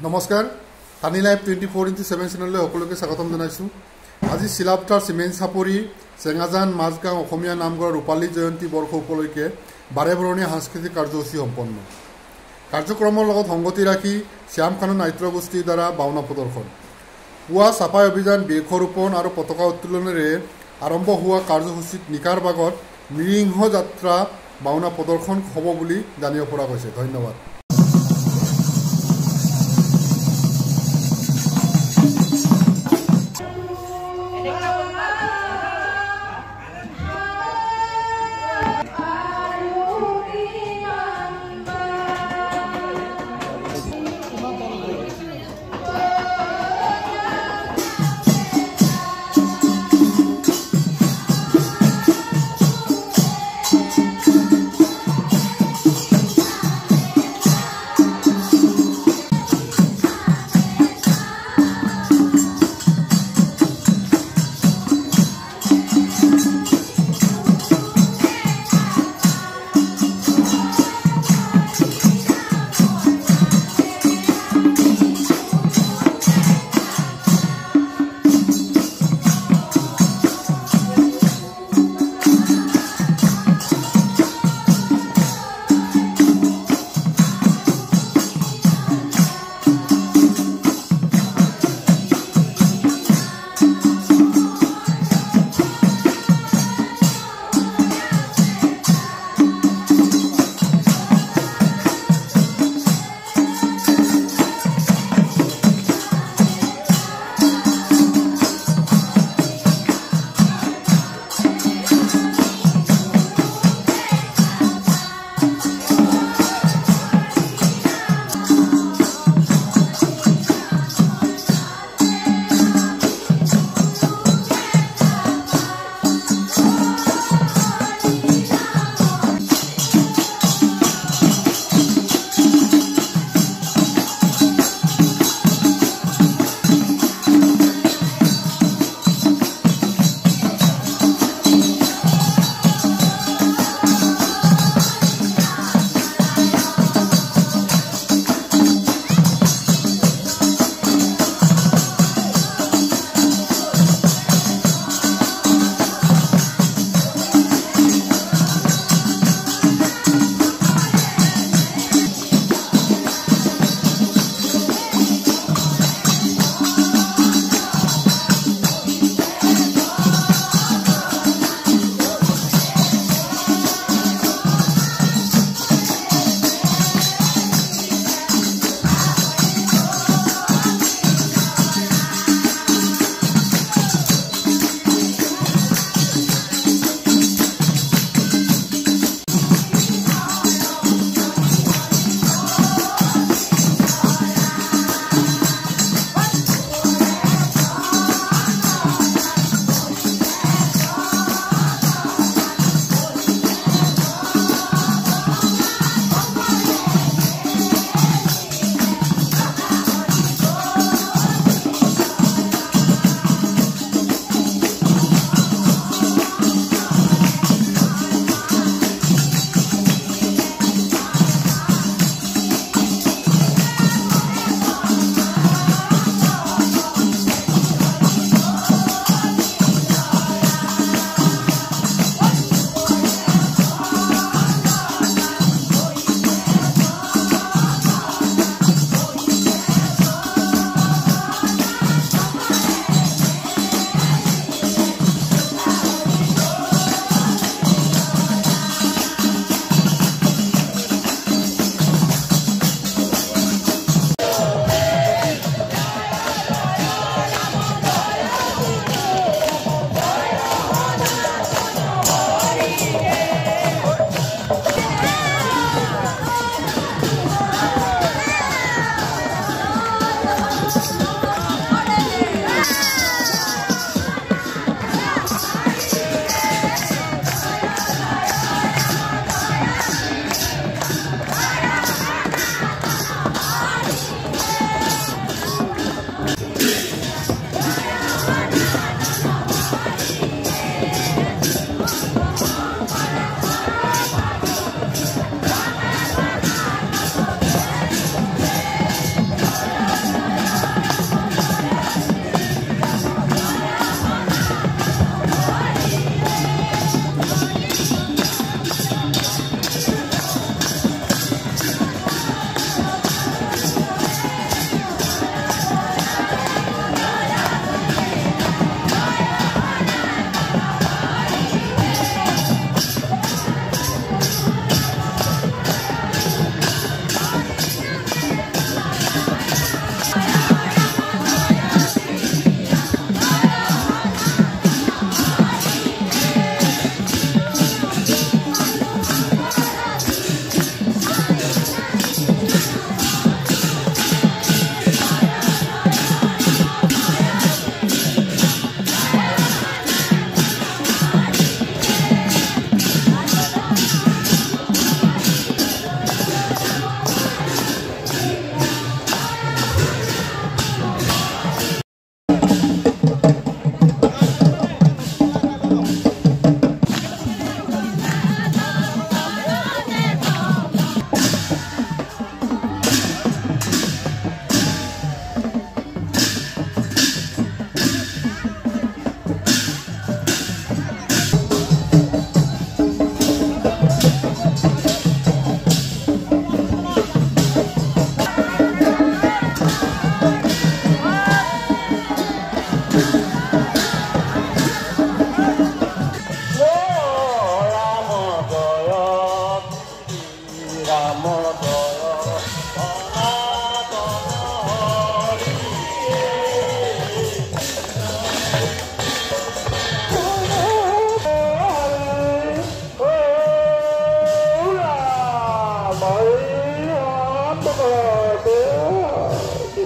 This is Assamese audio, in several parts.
নমস্কাৰ টানি লাইভ 24x7 চেনেললৈ সকলোকে স্বাগতম জনাইছো। আজি শিলাপথাৰ সিমেন্ট চাপৰি চেঙাজান মাজগাঁও অসমীয়া নামঘৰৰ ৰূপালী জয়ন্তী বৰ্ষ উপলক্ষে বাৰেবৰণীয়া সাংস্কৃতিক কাৰ্যসূচী সম্পন্ন। কাৰ্যক্ৰমৰ লগত সংগতি ৰাখি শ্যাম খানৰ নাট্যগোষ্ঠীৰ দ্বাৰা বাওনা প্ৰদৰ্শন, পুৱা চাপাই অভিযান, বৃক্ষৰোপণ আৰু পতাকা উত্তোলনেৰে আৰম্ভ হোৱা কাৰ্যসূচীত নিকাৰ ভাগত নৃসিংহ যাত্ৰা বাওনা প্ৰদৰ্শন হ'ব বুলি জানিব পৰা গৈছে। ধন্যবাদ।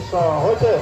দৃশ্য হৈছে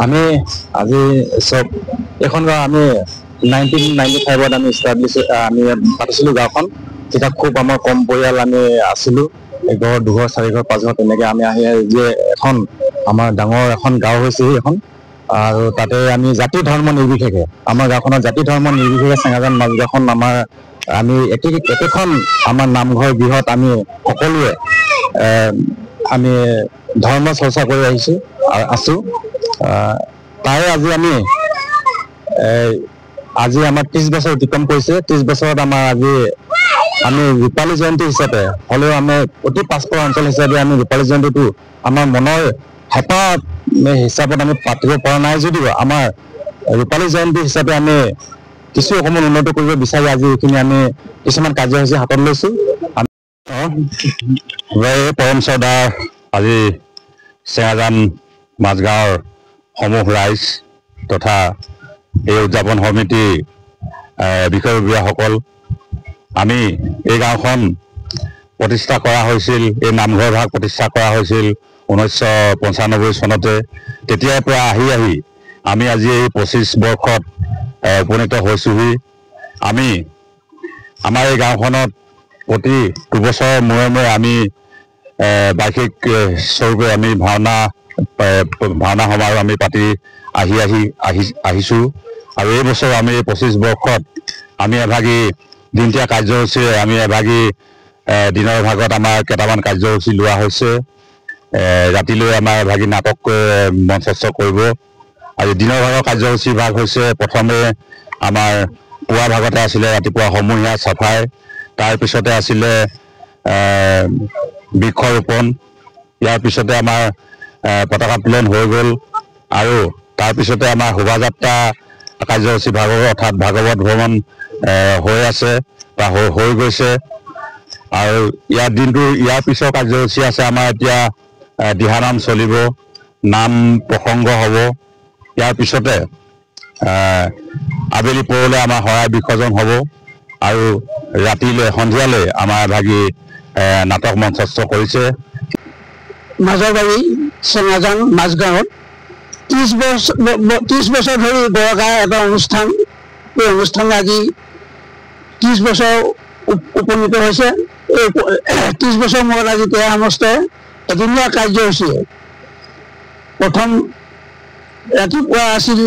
আমি আজি সব এখন গাঁও আমি 1995 আমি এস্টাবলিশ আমি পাতিছিলো গাঁওখন যেটা খুব আমার কম পৰিয়াল আমি আছিলো এঘৰ দুঘৰ চাৰিঘৰ পাঁচঘৰ তেনেকে আমি আহি যে এখন আমাৰ ডাঙৰ এখন গাঁও হৈছে এখন আৰু তাতে আমি জাতি ধৰ্ম নিৰ্বিশেষে আমাৰ গাঁওখনৰ জাতি ধৰ্ম নিৰ্বিশেষে চেঙাজান মাজগাঁওখন আমাৰ আমি একেখন আমাৰ নামঘৰ গৃহত আমি সকলোৱে আমি ধৰ্ম চৰ্চা কৰি আছো তাই আজি আমাৰ 30 বছৰ অতিক্ৰম কৰিছে 30 বছৰত আমাৰ আজি আমি ৰূপালী জয়ন্তী হিচাপে হলেও আমি অতি পাছপৰ অঞ্চল হিচাপে আমি ৰূপালী জয়ন্তীটো আমাৰ মনৰ হেঁপাহ হিচাপত আমি পাতিব পৰা নাই যদিও আমাৰ ৰূপালী জয়ন্তী হিচাপে আমি কিছু অকণমান উন্নত কৰিব বিচাৰি আজি এইখিনি আমি কিছুমান কাৰ্যসূচী হাতত লৈছো পৰম শ্ৰদ্ধাৰ আজি চেঙাজান মাজগাঁৱৰ সমূহ ৰাইজ তথা এই উদযাপন সমিতি বিষয়ববীয়াসকল আমি এই গাঁওখন প্ৰতিষ্ঠা কৰা হৈছিল এই নামঘৰ ভাগ প্ৰতিষ্ঠা কৰা হৈছিল 1995 চনতে তেতিয়াৰ পৰা আহি আমি আজি এই 25 বৰ্ষত উপনীত হৈছোহি আমি আমাৰ এই গাঁওখনত প্ৰতি দুবছৰৰ মূৰে আমি বাৰ্ষিক স্বৰূপে আমি ভাওনা সমাৰোহ আমি পাতি আহিছো আৰু এই বছৰ আমি 25 বৰ্ষত আমি এভাগী দিনতীয়া কাৰ্যসূচীৰে আমি এভাগী দিনৰ ভাগত আমাৰ কেইটামান কাৰ্যসূচী লোৱা হৈছে ৰাতিলৈ আমাৰ এভাগী নাটক মঞ্চস্থ কৰিব আৰু দিনৰ ভাগৰ কাৰ্যসূচী ভাগ হৈছে প্ৰথমে আমাৰ পুৱা ভাগতে আছিলে ৰাতিপুৱা সমূহীয়া চাফাই তাৰ পিছতে আছিলে বৃক্ষৰোপণ ইয়াৰ পিছতে আমাৰ পতাকা উত্তোলন হৈ গ'ল আৰু তাৰ পিছতে আমাৰ শোভাযাত্ৰা কাৰ্যসূচী অৰ্থাৎ ভাগৱত ভ্ৰমণ হৈ আছে বা হৈ গৈছে আৰু ইয়াৰ পিছৰ কাৰ্যসূচী আছে আমাৰ এতিয়া দিহানাম চলিব নাম প্ৰসংগ হ'ব ইয়াৰ পিছতে আবেলি পৰলৈ আমাৰ শৰাই বিসৰ্জন হ'ব আৰু ৰাতিলৈ সন্ধিয়ালৈ আমাৰ এভাগী নাটক মঞ্চস্থ কৰিছে মাজৰবাৰী চেঙাজান মাজগাঁৱত 30 বছৰ ধৰি গড়গাঁও এটা অনুষ্ঠান এই অনুষ্ঠান আজি 30 বছৰ উপনীত হৈছে 30 বছৰ মূৰত আজি তেয়া সমষ্টে এদিনীয়া কাৰ্যসূচীয়ে প্ৰথম ৰাতিপুৱা আছিল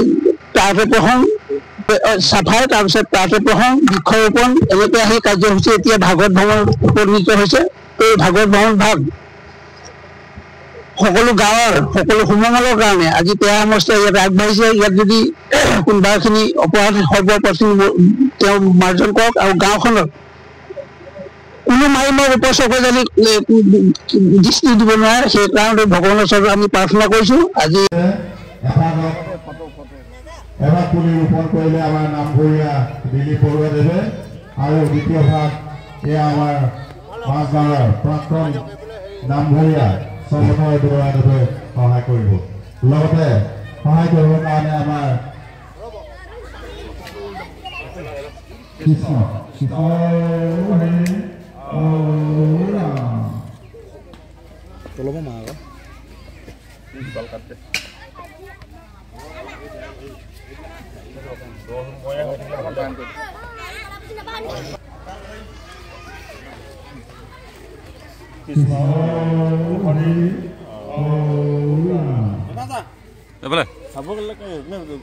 প্ৰাৰ্থ প্ৰসংগ চাফাই তাৰপিছত প্ৰাৰ্থ প্ৰসংগ বৃক্ষৰোপণ এনেকৈ আহি কাৰ্যসূচী এতিয়া ভাগৱত ভ্ৰমণ উপনীত হৈছে এই ভাগৱত ভ্ৰমণ ভাগ সকলো গাঁৱৰ সকলো সুমংগলৰ কাৰণে আজি পেয়া সমষ্টিয়ে ইয়াত আগবাঢ়িছে। ইয়াত যদি কোনোবাখিনি অপৰাধ সৰ্বপ্ৰথম তেওঁ মাৰ্জন কৰক আৰু গাঁওখনত কোনো মাৰিমৰ ওপৰত চকুজালি দৃষ্টি দিব নোৱাৰে। সেইকাৰণে ভগৱানৰ ওচৰত আমি প্ৰাৰ্থনা কৰিছোঁ। আজি এভাগ পুলি ৰোপণ কৰিলে আমাৰ নামঘৰীয়া দিলীপ বৰুৱাদেৱে আৰু দ্বিতীয় ভাগ এয়া আমাৰ মাজগাঁৱৰ প্ৰাক্তন নামঘৰীয়া চন্দন বৰুৱাদেৱে সহায় কৰিব। লগতে সহায় কৰিবৰ কাৰণে আমাৰ কৃষ্ণ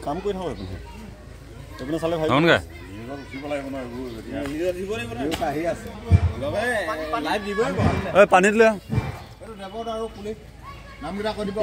কাম কৰি থাকো চালে পানীত লৈ নামকেইটা কৈ দিব।